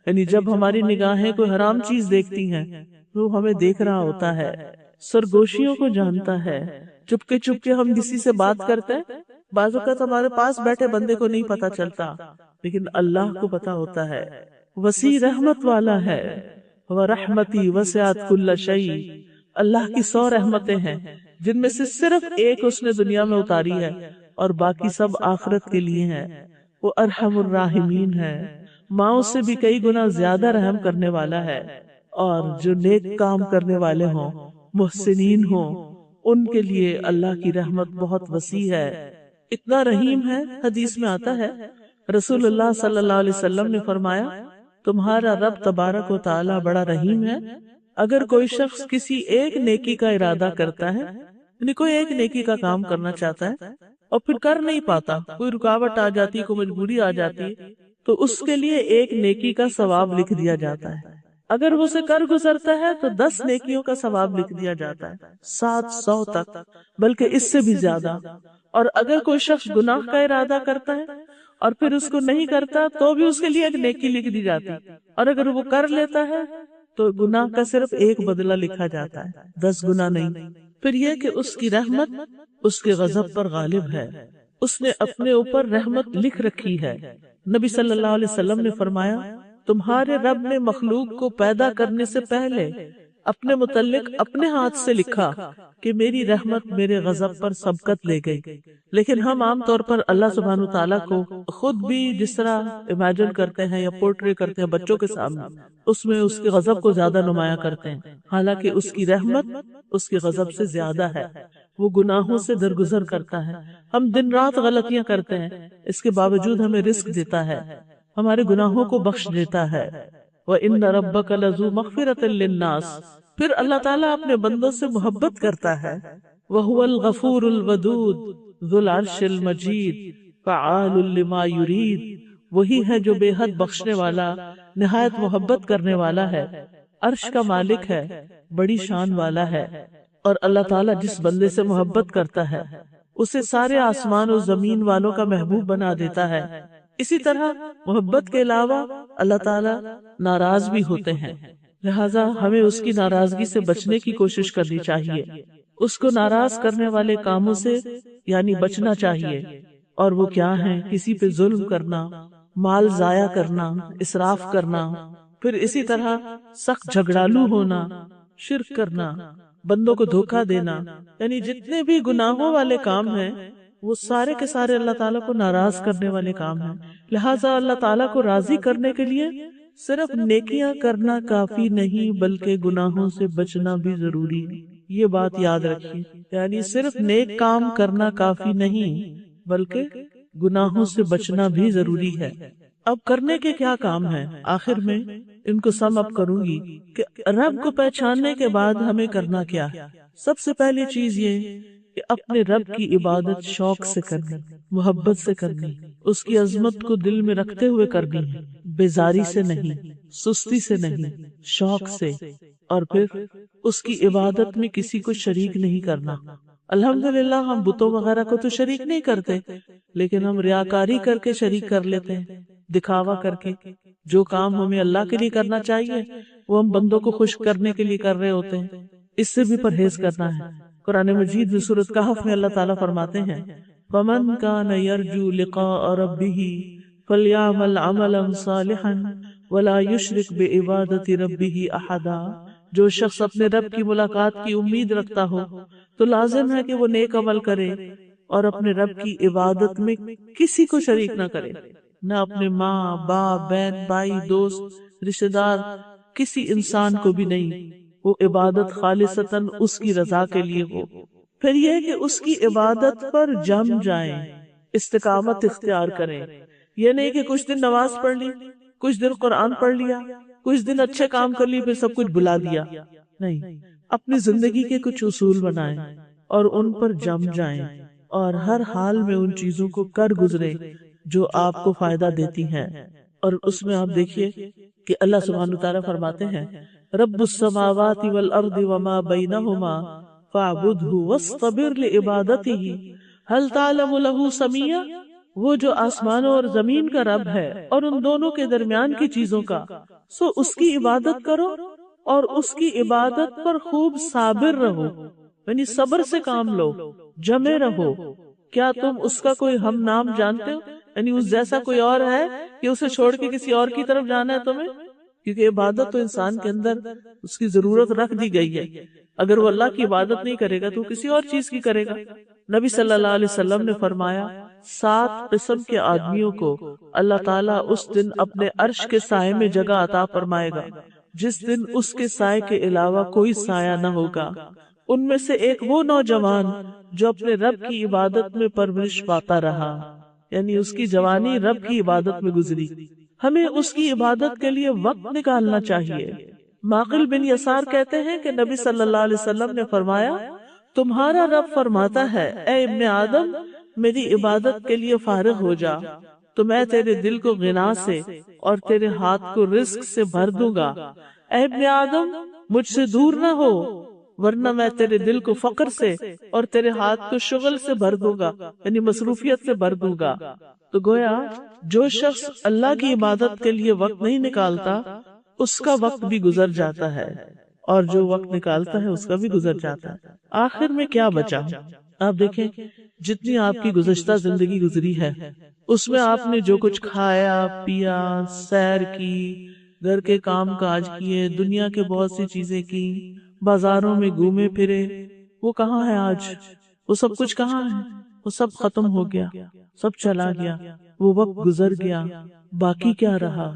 یعنی جب ہماری نگاہیں کوئی حرام چیز دیکھتی ہیں وہ ہمیں دیکھ رہا ہوتا ہے۔ سرگوشیوں کو جانتا ہے، چپکے چپکے ہم کسی سے بات کرتے ہیں، بعض اوقات ہمارے پاس بیٹھے بندے کو نہیں پتا چلتا لیکن اللہ کو پتا ہوتا ہے۔ وسیع رحمت والا ہے، وَرَحْمَتِي وَسِعَتْ كُلَّ شَيْءٍ۔ اللہ کی 100 رحمتیں ہیں جن میں سے صرف ایک اس نے دنیا میں اتاری ہے اور باقی سب آخرت کے لیے ہیں۔ وہ ارحم الراحمین ہے، ماؤں سے بھی کئی گنا زیادہ رحم کرنے والا ہے، اور جو نیک کام کرنے والے ہوں، محسنین ہوں، ان کے لیے اللہ کی رحمت بہت وسیع ہے۔ اتنا رحیم ہے، حدیث میں آتا ہے رسول اللہ صلی اللہ علیہ وسلم نے فرمایا تمہارا رب تبارک و تعالی بڑا رحیم ہے۔ اگر کوئی شخص کسی ایک نیکی کا ارادہ کرتا ہے، یعنی کوئی ایک نیکی کا کام کرنا چاہتا ہے اور پھر کر نہیں پاتا، کوئی رکاوٹ آ جاتی، کوئی مجبوری آ جاتی، تو اس کے لیے ایک نیکی کا ثواب لکھ دیا جاتا ہے۔ اگر وہ اسے کر گزرتا ہے تو 10 نیکیوں کا ثواب لکھ دیا جاتا ہے، 700 تک، بلکہ اس سے بھی زیادہ۔ اور اگر کوئی شخص گناہ کا ارادہ کرتا ہے اور پھر اس کو نہیں کرتا تو بھی اس کے لیے ایک نیکی لکھ دی جاتی، اور اگر وہ کر لیتا ہے تو گناہ کا صرف ایک بدلہ لکھا جاتا ہے، 10 گنا نہیں۔ پھر یہ کہ اس کی رحمت اس کے غضب پر غالب ہے، اس نے اپنے اوپر رحمت لکھ رکھی ہے۔ نبی صلی اللہ علیہ وسلم نے فرمایا تمہارے رب نے مخلوق کو پیدا کرنے سے پہلے اپنے متعلق اپنے ہاتھ سے لکھا کہ میری رحمت میرے غضب پر سبقت لے گئی۔ لیکن ہم عام طور پر اللہ سبحانہ تعالیٰ کو خود بھی جس طرح امیجن کرتے ہیں یا پورٹری کرتے ہیں بچوں کے سامنے، اس میں اس کے غضب کو زیادہ نمایاں کرتے ہیں، حالانکہ اس کی رحمت اس کے غضب سے زیادہ ہے۔ وہ گناہوں سے درگزر کرتا ہے، ہم دن رات غلطیاں کرتے ہیں، اس کے باوجود ہمیں رزق دیتا ہے، ہمارے گناہوں کو بخش دیتا ہے۔ وَإِنَّ رَبَّكَ لَذُو مَغْفِرَةٍ لِلنَّاسِ۔ پھر اللہ تعالیٰ اپنے بندوں سے محبت کرتا ہے۔ وَهُوَ الْغَفُورُ الْوَدُودُ ذُو الْعَرْشِ الْمَجِيدُ فَعَالٌ لِمَا يُرِيدُ۔ وہی ہے جو بے حد بخشنے والا، نہایت محبت کرنے والا ہے، عرش کا مالک ہے، بڑی شان والا ہے۔ اور اللہ تعالیٰ جس بندے سے محبت کرتا ہے اسے سارے آسمان و زمین والوں کا محبوب بنا دیتا ہے۔ اسی طرح محبت کے علاوہ اللہ تعالیٰ ناراض بھی ہوتے ہیں، لہٰذا ہمیں اس کی ناراضگی سے بچنے کی کوشش کرنی چاہیے، اس کو ناراض کرنے والے کاموں سے یعنی بچنا چاہیے۔ اور وہ کیا ہیں؟ کسی پہ ظلم کرنا، مال ضائع کرنا، اسراف کرنا، پھر اسی طرح سخت جھگڑالو ہونا، شرک کرنا، بندوں کو دھوکہ دینا، یعنی جتنے بھی گناہوں والے کام ہیں وہ سارے کے سارے اللہ تعالیٰ کو ناراض کرنے والے کام ہیں۔ لہٰذا اللہ تعالیٰ کو راضی کرنے کے لیے صرف نیکیاں کرنا کافی نہیں بلکہ گناہوں سے بچنا بھی ضروری ہے۔ یہ بات یاد رکھیے، یعنی صرف نیک کام کرنا کافی نہیں بلکہ گناہوں سے بچنا بھی ضروری ہے۔ اب کرنے کے کیا کام ہیں؟ آخر میں ان کو سم اپ کروں گی کہ رب کو پہچاننے کے بعد ہمیں کرنا کیا ہے۔ سب سے پہلی چیز یہ کہ اپنے رب کی عبادت شوق سے کرنی، محبت سے کرنی، اس کی عظمت کو دل میں رکھتے ہوئے کرنی ہے، بیزاری سے نہیں، سستی سے نہیں، شوق سے۔ اور پھر اس کی عبادت میں کسی کو شریک نہیں کرنا۔ الحمدللہ ہم بتوں وغیرہ کو تو شریک نہیں کرتے، لیکن ہم ریاکاری کر کے شریک کر لیتے ہیں، دکھاوا کر کے۔ جو کام ہمیں اللہ کے لیے کرنا چاہیے وہ ہم بندوں کو خوش کرنے کے لیے کر رہے ہوتے ہیں۔ اس سے بھی پرہیز کرنا ہے۔ قرآن مجید میں سورۃ کہف میں اللہ تعالیٰ فرماتے ہیں فَمَنْ كَانَ يَرْجُو لِقَاءَ رَبِّهِ فَلْيَعْمَلْ عَمَلًا صَالِحًا وَلَا يُشْرِكْ بِعِبَادَةِ رَبِّهِ أَحَدًا۔ جو شخص اپنے رب کی ملاقات کی امید رکھتا ہو تو لازم ہے کہ وہ نیک عمل کرے اور اپنے رب کی عبادت میں کسی کو شریک نہ کرے، نہ اپنے ماں باپ بہن بھائی دوست رشتہ دار، کسی انسان کو بھی نہیں۔ وہ عبادت خالصتاً اس کی رضا کے لیے ہو۔ پھر یہ کہ اس کی عبادت پر جم جائیں، استقامت اختیار کریں۔ یہ نہیں کہ کچھ دن نماز پڑھ لی، کچھ دن قرآن پڑھ لیا، کچھ دن اچھے کام کر لی، پھر سب کچھ بھلا دیا۔ نہیں، اپنی زندگی کے کچھ اصول بنائیں اور ان پر جم جائیں، اور ہر حال میں ان چیزوں کو کر گزرے جو آپ کو فائدہ دیتی ہیں۔ اور اس میں آپ دیکھیے کہ اللہ سبحانہ وتعالیٰ فرماتے ہیں رب السماوات والارض وما بینہما فاعبدہ واصطبر لعبادتہ هل تعلم له سمیہ۔ وہ جو آسمانوں اور زمین کا رب ہے اور ان دونوں کے درمیان کی چیزوں کا، سو اس کی عبادت کرو اور اس کی عبادت پر خوب صابر رہو، یعنی صبر سے کام لو، جمے رہو۔ کیا تم اس کا کوئی ہم نام جانتے ہو؟ یعنی اس جیسا کوئی اور ہے کہ اسے چھوڑ کے کسی اور کی طرف جانا ہے تمہیں؟ کیونکہ عبادت تو انسان کے اندر اس کی ضرورت رکھ دی گئی ہے۔ اگر وہ اللہ کی عبادت نہیں کرے گا تو کسی اور چیز کی کرے گا۔ نبی صلی اللہ علیہ وسلم نے فرمایا 7 قسم کے آدمیوں کو اللہ تعالیٰ اس دن اپنے عرش کے سائے میں جگہ عطا فرمائے گا جس دن اس کے سائے کے علاوہ کوئی سایہ نہ ہوگا۔ ان میں سے ایک وہ نوجوان جو اپنے رب کی عبادت میں پرورش پاتا رہا، یعنی اس کی جوانی رب کی عبادت میں گزری۔ ہمیں اس کی عبادت کے لیے وقت نکالنا چاہیے۔ معقل بن یسار کہتے ہیں کہ نبی صلی اللہ علیہ وسلم نے فرمایا تمہارا رب فرماتا ہے اے ابن آدم میری عبادت کے لیے فارغ ہو جا تو میں تیرے دل کو غنا سے اور تیرے ہاتھ کو رزق سے بھر دوں گا۔ اے ابن آدم مجھ سے دور نہ ہو ورنہ میں تیرے دل کو فقر سے اور تیرے ہاتھ کو شغل سے بھر دوں گا، یعنی مصروفیت سے بھر دوں گا۔ تو گویا جو شخص اللہ کی عبادت کے لیے وقت نہیں نکالتا اس کا وقت بھی گزر جاتا ہے، اور جو وقت نکالتا ہے اس کا بھی گزر جاتا ہے۔ آخر میں کیا بچا؟ آپ دیکھیں جتنی آپ کی گزشتہ زندگی گزری ہے اس میں آپ نے جو کچھ کھایا پیا، سیر کی، گھر کے کام کاج کیے، دنیا کے بہت سی چیزیں کی، بازاروں میں گھومے پھرے، وہ کہاں ہے آج؟ وہ سب کچھ کہاں ہے؟ وہ سب ختم ہو گیا، سب چلا گیا، وہ وقت گزر گیا۔ باقی کیا رہا؟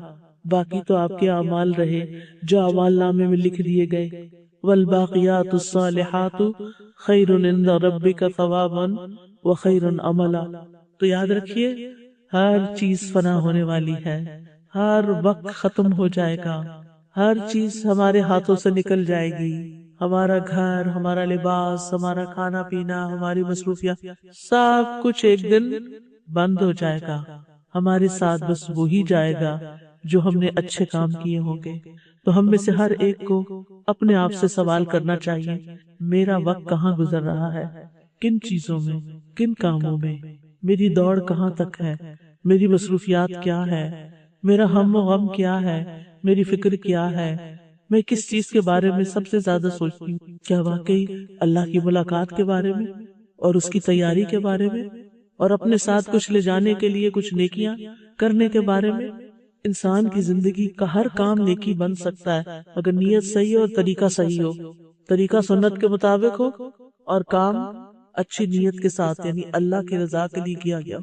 باقی تو آپ کے اعمال رہے جو اعمال نامے میں لکھ دیے گئے۔ والباقیات الصالحات خیر عند ربک ثوابا وخیر عملا۔ تو یاد رکھیے ہر چیز فنا ہونے والی ہے، ہر وقت ختم ہو جائے گا، ہر چیز ہمارے ہاتھوں سے نکل جائے گی، ہمارا گھر، ہمارا لباس، ہمارا کھانا پینا، ہماری مصروفیات، سب کچھ ایک دن بند ہو جائے گا۔ ہمارے ساتھ بس وہی جائے گا جو ہم نے اچھے کام کیے ہوں گے۔ تو ہم میں سے ہر ایک کو اپنے آپ سے سوال کرنا چاہیے میرا وقت کہاں گزر رہا ہے، کن چیزوں میں، کن کاموں میں، میری دوڑ کہاں تک ہے، میری مصروفیات کیا ہے، میرا ہم و غم کیا ہے، میری فکر کیا ہے، میں کس چیز کے بارے میں سب سے زیادہ سوچتی ہوں؟ کیا واقعی اللہ کی ملاقات کے بارے میں اور اس کی تیاری کے بارے میں، اور اپنے ساتھ کچھ لے جانے کے لیے کچھ نیکیاں کرنے کے بارے میں؟ انسان کی زندگی کا ہر کام نیکی بن سکتا ہے اگر نیت صحیح اور طریقہ صحیح ہو، طریقہ سنت کے مطابق ہو اور کام اچھی نیت کے ساتھ، یعنی اللہ کی رضا کے لیے کیا گیا۔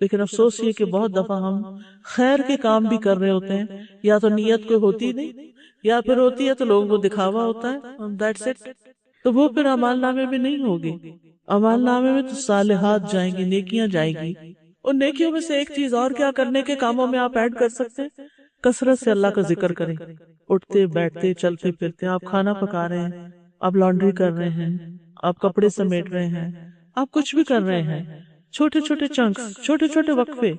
لیکن افسوس یہ کہ بہت دفعہ ہم خیر کے کام بھی کر رہے ہوتے ہیں، یا تو نیت کوئی ہوتی نہیں، یا پھر ہوتی ہے تو لوگوں کو دکھاوا ہوتا ہے، that's it، تو وہ پھر اعمال نامے میں نہیں ہوگی۔ اعمال نامے میں تو صالحات جائیں گی، نیکیاں جائیں گی، ان نیکیوں میں سے ایک چیز اور کیا کرنے کے کاموں میں آپ ایڈ کر سکتے ہیں؟ کثرت سے اللہ کا ذکر کریں. اٹھتے بیٹھتے چلتے پھرتے آپ کھانا پکا رہے ہیں، آپ لانڈری کر رہے ہیں، آپ کپڑے سمیٹ رہے ہیں، آپ کچھ بھی کر رہے ہیں، چھوٹے چھوٹے چنکس، چھوٹے چھوٹے وقفے،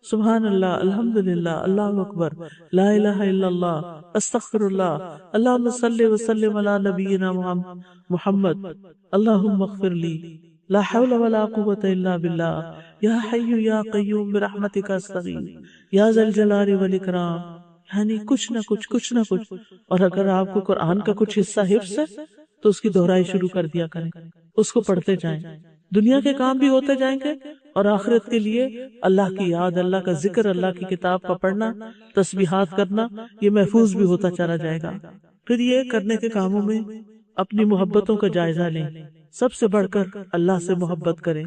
سبحان اللہ، الحمدللہ، اللہ اکبر، لا الہ الا اللہ، استغفر اللہ، اللہم صلی وسلم علی نبینا محمد، اللہم اغفر لی، لا حول ولا قوة الا باللہ، یا حی یا قیوم برحمتک استغیث یا ذا الجلال والاکرام. یعنی کچھ نہ کچھ. اور اگر آپ کو قرآن کا کچھ حصہ حفظ ہے تو اس کی دہرائی شروع کر دیا کریں، اس کو پڑھتے جائیں. دنیا کے کام بھی ہوتے جائیں گے اور آخرت کے لیے اللہ کی یاد، اللہ کا ذکر، اللہ کی کتاب کا پڑھنا، تسبیحات کرنا، یہ محفوظ بھی ہوتا چلا جائے گا. پھر یہ کرنے کے کاموں میں اپنی محبتوں کا جائزہ لیں. سب سے بڑھ کر اللہ سے محبت کریں.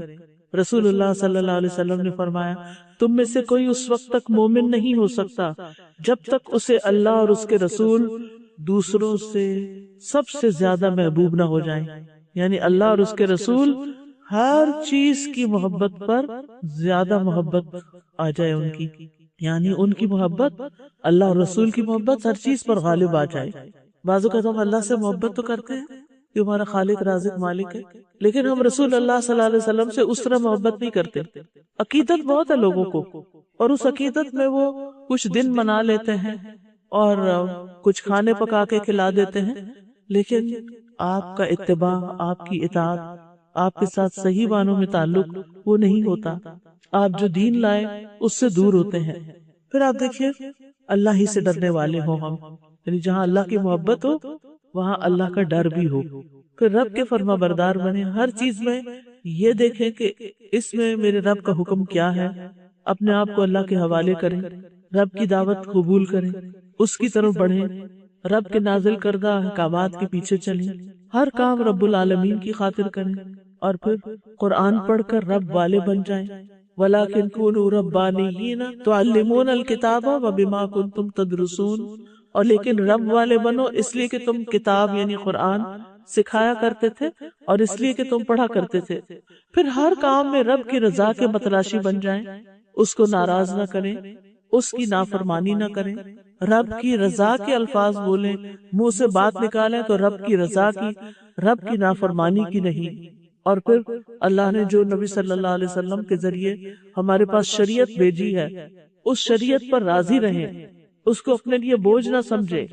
رسول اللہ صلی اللہ علیہ وسلم نے فرمایا، تم میں سے کوئی اس وقت تک مومن نہیں ہو سکتا جب تک اسے اللہ اور اس کے رسول دوسروں سے سب سے زیادہ محبوب نہ ہو جائیں. یعنی اللہ اور اس کے رسول ہر چیز کی محبت پر زیادہ محبت آ جائے ان کی، یعنی ان کی محبت، اللہ اور رسول کی محبت ہر چیز پر غالب آ جائے. بعض اوقات ہم اللہ سے محبت تو کرتے ہیں کہ ہمارا خالق رازق مالک ہے، لیکن ہم رسول اللہ صلی اللہ علیہ وسلم سے اس طرح محبت نہیں کرتے. عقیدت بہت ہے لوگوں کو، اور اس عقیدت میں وہ کچھ دن منا لیتے ہیں اور کچھ کھانے پکا کے کھلا دیتے ہیں، لیکن آپ کا اتباع، آپ کی اطاعت، آپ کے ساتھ صحیح معنوں میں تعلق وہ نہیں ہوتا. آپ جو دین لائے اس سے دور ہوتے ہیں. پھر آپ دیکھیے، اللہ ہی سے ڈرنے والے ہوں ہم، یعنی جہاں اللہ کی محبت ہو وہاں اللہ کا ڈر بھی ہو. پھر رب کے فرما بردار بنے. ہر چیز میں یہ دیکھیں کہ اس میں میرے رب کا حکم کیا ہے، اپنے آپ کو اللہ کے حوالے کریں، رب کی دعوت قبول کریں، اس کی طرف بڑھیں، رب کے نازل کردہ احکامات کے پیچھے چلیں، ہر کام رب العالمین کی خاطر کریں، اور پھر قرآن پڑھ کر رب والے بن جائیں. وَلَٰكِن كُونُوا رَبَّانِيِّينَ تُعَلِّمُونَ الْكِتَابَ وَبِمَا كُنتُمْ تَدْرُسُونَ. اور لیکن رب والے بنو اس لیے کہ تم کتاب یعنی قرآن سکھایا کرتے تھے اور اس لیے کہ تم پڑھا کرتے تھے. پھر ہر کام میں رب کی رضا کے متلاشی بن جائیں، اس کو ناراض نہ کریں، اس کی نافرمانی نہ کریں، رب کی رضا کے الفاظ بولیں، منہ سے بات نکالیں تو رب کی رضا کی، رب کی نافرمانی کی نہیں. اور پھر اللہ نے جو نبی صلی اللہ علیہ وسلم کے ذریعے ہمارے پاس شریعت بھیجی ہے اس شریعت پر راضی رہیں، اس کو اپنے لیے بوجھ نہ سمجھے.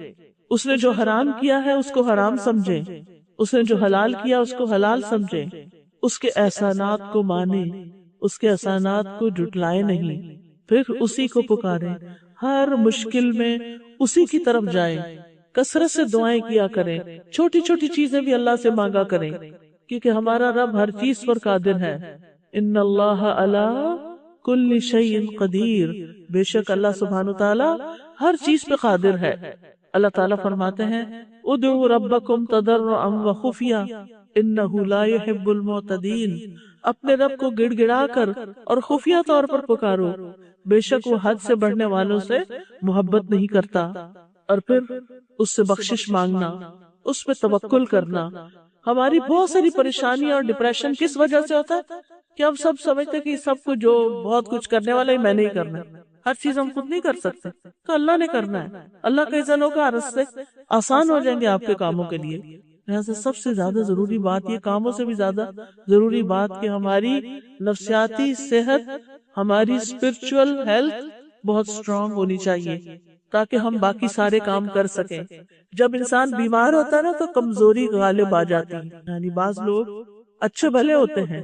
اس نے جو حرام کیا ہے اس کو حرام سمجھیں، اس نے جو حلال کیا اس کو حلال سمجھیں، اس کے احسانات کو مانیں، اس کے احسانات کو جھٹلائے نہیں، پھر اسی کو پکاریں، ہر مشکل میں اسی کی طرف جائیں، کثرت سے دعائیں کیا کریں، چھوٹی چھوٹی چیزیں بھی اللہ سے مانگا کریں، کیونکہ ہمارا رب ہر چیز پر قادر ہے. ان اللہ علی کل شیء قدیر، بے شک اللہ سبحانہ تعالی ہر چیز پہ قادر ہے. اللہ تعالیٰ فرماتے ہیں ادعوا ربکم تضرعا وخفیا انہ لا يحب المعتدین. اپنے رب کو گڑ گڑا کر اور خفیہ طور پر پکارو، بے شک وہ حد سے بڑھنے والوں سے محبت نہیں کرتا. اور پھر اس سے بخشش مانگنا، اس پہ توکل کرنا. ہماری بہت ساری پریشانی اور ڈپریشن کس وجہ سے ہوتا ہے کہ ہم سب سمجھتے کہ سب کچھ جو بہت کچھ کرنے والا ہی میں نے ہی کرنا ہے، ہر چیز ہم خود نہیں کر سکتے تو اللہ نے کرنا ہے. اللہ کا اذن ہوگا، راستے آسان ہو جائیں گے آپ کے کاموں کے لیے. لہٰذا سب سے زیادہ ضروری بات یہ، کاموں سے بھی زیادہ ضروری بات کہ ہماری نفسیاتی صحت، ہماری اسپرچول ہیلتھ بہت اسٹرانگ ہونی چاہیے تاکہ ہم باقی سارے کام کر سکیں. جب انسان بیمار ہوتا ہے نا تو کمزوری غالب آ جاتی ہے. یعنی بعض لوگ اچھے بھلے ہوتے ہیں،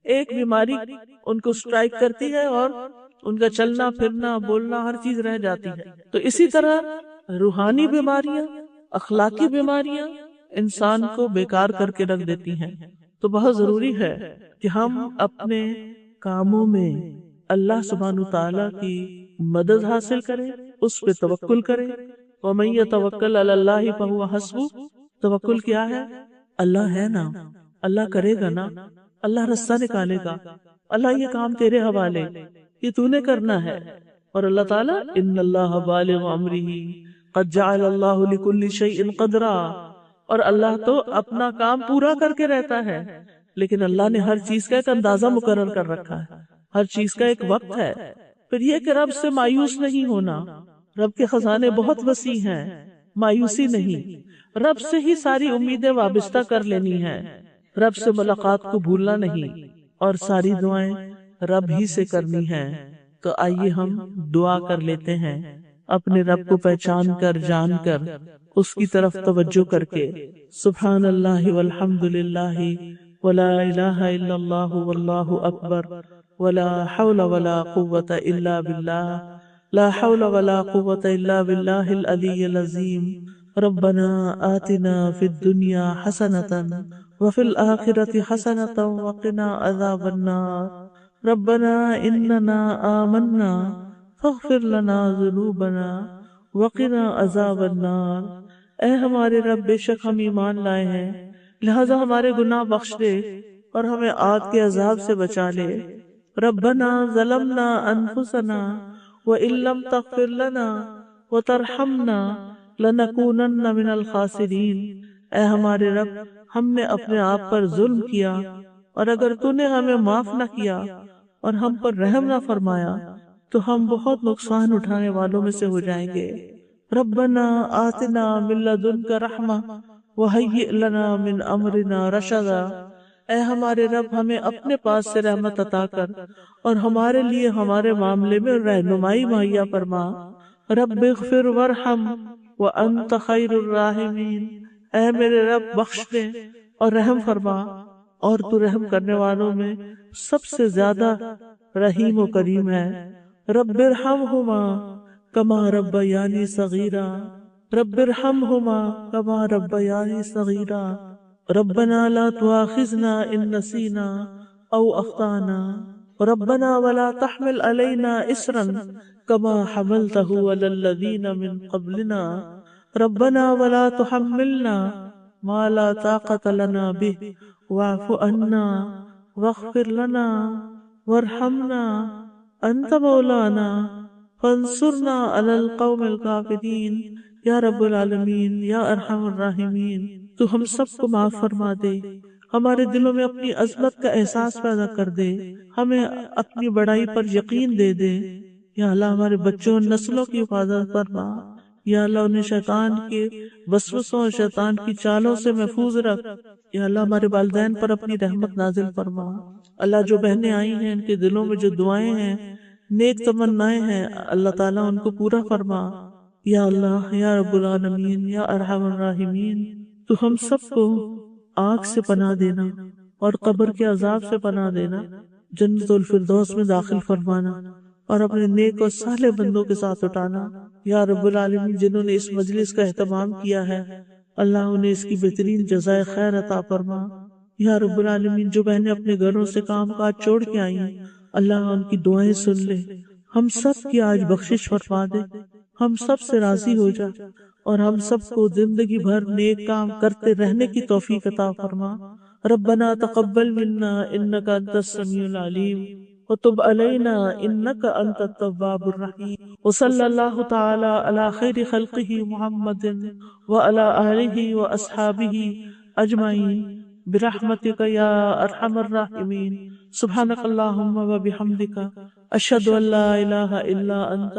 ایک بیماری ان کو اسٹرائک کرتی ہے اور ان کا چلنا پھرنا بولنا ہر چیز رہ جاتی ہے. تو اسی طرح روحانی بیماریاں، اخلاقی بیماریاں انسان کو بیکار کر کے رکھ دیتی ہیں. تو بہت ضروری ہے کہ ہم اپنے کاموں میں اللہ سبحانہ تعالیٰ کی مدد حاصل کریں، اس پہ توکل کریں. وَمَن يَتَوَكَّلْ عَلَى اللَّهِ فَهُوَ حَسْبُهُ. توکل کیا ہے؟ اللہ ہے نا، اللہ کرے گا نا، اللہ رستہ نکالے گا، اللہ یہ کام تیرے حوالے، یہ تو نے کرنا ہے. اور اللہ تعالیٰ ان اللہ بالغ امرہ قد جعل اللہ لکل شیء قدرا، اور اللہ تو اپنا کام پورا کر کے رہتا ہے، لیکن اللہ نے ہر چیز کا ایک اندازہ مقرر کر رکھا ہے. ہر چیز کا ایک وقت ہے۔ پھر یہ کہ رب سے مایوس نہیں ہونا، رب کے خزانے بہت وسیع ہیں، مایوسی نہیں، رب سے ہی ساری امیدیں وابستہ کر لینی ہیں، رب سے ملاقات کو بھولنا نہیں، اور ساری دعائیں رب ہی سے کرنی ہیں۔ تو آئیے ہم دعا کر لیتے ہیں، اپنے رب کو پہچان کر، جان کر، اس کی طرف توجہ کر کے، سبحان اللہ والحمد للہ ولا الہ الا اللہ واللہ اکبر ولا حول ولا قوة الا باللہ، لا حول ولا قوة الا باللہ العلی العظیم۔ ربنا آتنا فی الدنیا حسنة وفی الآخرة حسنة وقنا عذاب النار۔ ربنا اننا آمنا فاغفر لنا ذنوبنا وقنا عذاب النار۔ اے ہمارے رب، بے شک ہم ایمان لائے ہیں، لہذا ہمارے گناہ بخش دے اور ہمیں آگ کے عذاب سے بچا لے۔ ربنا ظلمنا انفسنا وان لم تغفر لنا وترحمنا لنکونن من الخاسرین۔ اے ہمارے رب، ہم نے اپنے آپ پر ظلم کیا، اور اگر تو نے ہمیں معاف نہ کیا اور ہم پر رحم نہ فرمایا تو ہم بہت نقصان اٹھانے والوں میں سے ہو جائیں گے۔ ربنا آتنا من لدنک رحمہ وہیئ لنا من امرنا رشدا۔ اے ہمارے رب، ہمیں اپنے پاس سے رحمت عطا کر اور ہمارے لیے ہمارے معاملے میں رہنمائی مہیا فرما۔ رب اغفر وارحم وانت خیر الراحمین۔ اے میرے رب، بخش دے اور رحم فرما، اور تو رحم کرنے والوں میں سب سے زیادہ رحیم و کریم ہے۔ رب ارحمہما کما ربیانی صغیرا، رب ارحمہما کما ربیانی صغیرا۔ ربنا لا تؤاخذنا ان نسینا او اخطانا، ربنا ولا تحمل علینا اصرا کما حملته علی الذین من قبلنا، ربنا ولا تحملنا ما لا طاقة لنا به واعف عنا واغفر لنا وارحمنا انت مولانا فانصرنا علی القوم الکافرین۔ یا رب العالمین، یا ارحم الراحمین، تو ہم سب کو معاف فرما دے، ہمارے دلوں میں اپنی عظمت کا احساس پیدا کر دے، ہمیں اپنی بڑائی پر یقین دے دے۔ یا اللہ، ہمارے بچوں اور نسلوں کی حفاظت فرما۔ یا اللہ، انہیں شیطان کے وسوسوں اور شیطان کی چالوں سے محفوظ رکھ۔ یا اللہ، ہمارے والدین پر اپنی رحمت نازل فرما۔ اللہ، جو بہنیں آئی ہیں، ان کے دلوں میں جو دعائیں ہیں، نیک تمنائیں ہیں، اللہ تعالیٰ ان کو پورا فرما۔ یا اللہ، یا رب العالمین، یا ارحم الراحمین، تو ہم سب کو آگ سے پناہ دینا اور قبر کے عذاب سے پناہ دینا، جنت الفردوس میں داخل فرمانا اور اپنے نیک اور صالح بندوں کے ساتھ اٹھانا۔ یا رب العالمین، جنہوں نے اس مجلس کا اہتمام کیا ہے، اللہ انہیں اس کی بہترین جزائے خیر عطا فرما۔ یا رب العالمین، جو بہنیں اپنے گھروں سے کام کاج چھوڑ کے آئی ہیں، اللہ ان کی دعائیں سن لے، ہم سب کی آج بخشش فرما دے، ہم سب سے راضی ہو جا، اور ہم سب کو زندگی بھر نیک کام کرتے رہنے کی توفیق عطا فرما۔ ربنا تقبل منا انک انت السمیع العلیم وتب علینا انک انت التواب الرحیم، وصلی اللہ تعالی علی خیر خلقہ محمد وعلی آلہ واصحابہ اجمعین برحمتک یا ارحم الراحمین۔ سبحانک اللہم وبحمدک، اشہد ان لا الہ الا انت،